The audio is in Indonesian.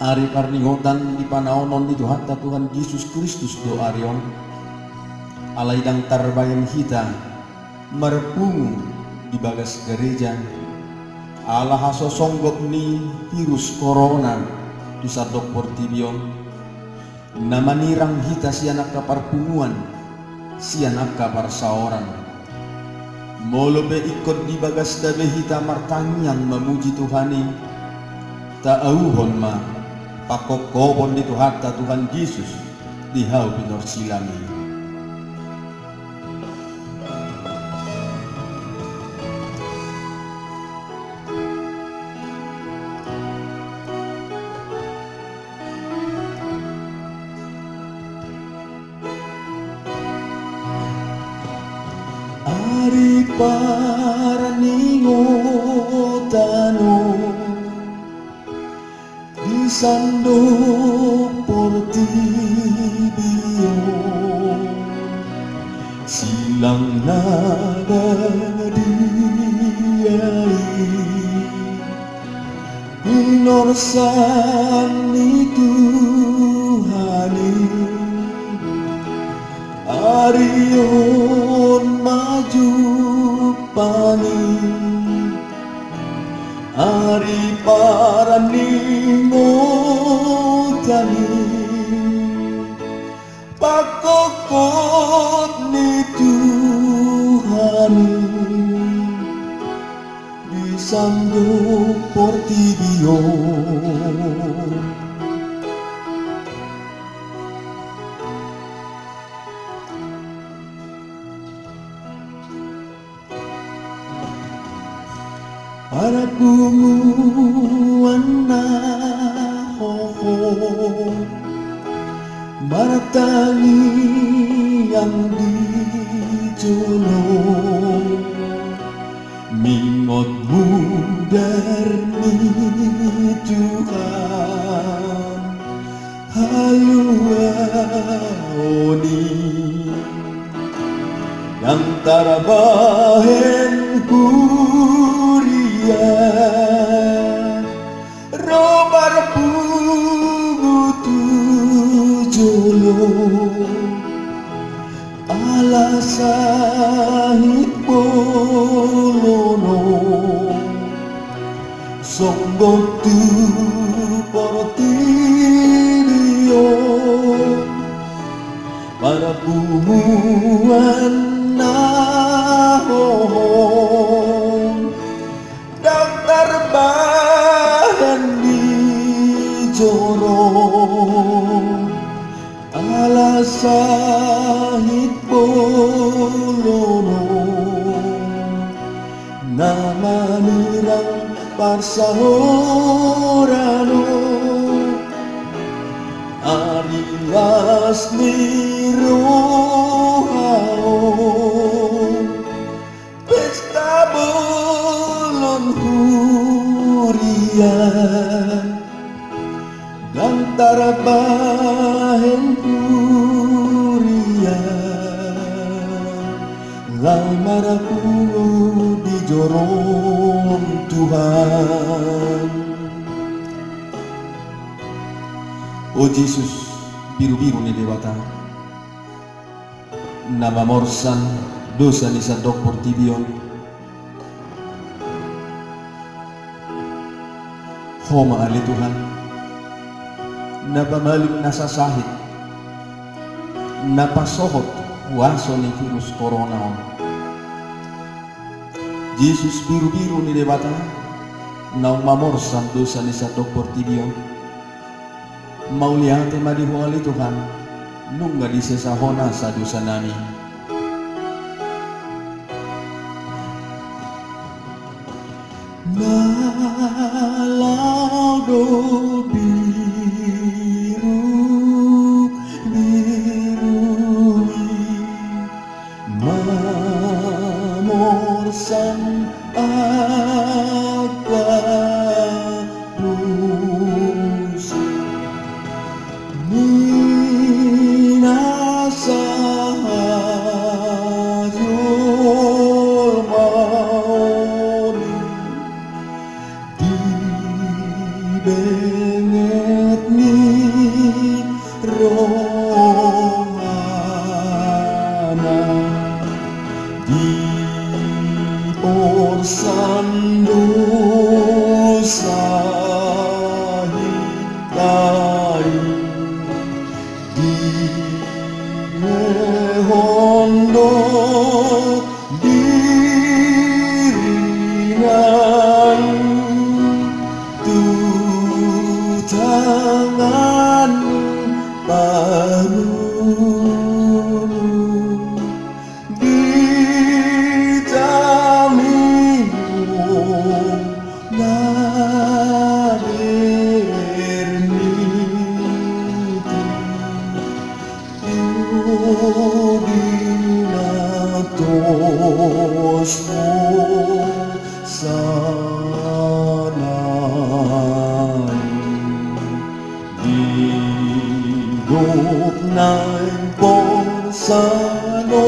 Ari parningotan di panaonon di Tuhan Yesus Kristus do arion alai dang tarbayan hita marpungu di bagas gereja ala haso songgop ni virus corona di sadok portibion namanirang hita sianak kaparpunguan sianak kapar saoran molobe ikut di bagas dabe hita martanyang memuji Tuhani taauhon ma pakokobon di Tuhan Yesus di hau binor silami. Ari paraningotano di sandok portibio silang nada diai minorsan Tuhani arion maju pani ari paraningotani pakokot ni Tuhani di sandok portibio para punguan na hoho maratangi yang diculung mingot mudarni Tuhan haluaoni yang tarabahen robar pungu tujolo ala sahit bolono songgok tu portirio para punguan nahohon bahan di jorong ala sahit bolono nama nirang parsahorano arias nirohao pesta bolon dan tarabahen purian lamar aku di jorong Tuhan. Oh Yesus biru-biru ni dewata nama morsan dosa ni sadok portibion homa ali Tuhan napamalik nasa sahit napasohot waso ni virus corona Yesus biru-biru ni dewata na mamorsan dosa ni sadok portibion maulihate madiho ali Tuhan nungga disesahona sa dosa nami malau do biru birui mamorsan agabus minasahayul mauni di benget di orsan dosa hitai di hondo diringan tu tangan baru hidup naik bersama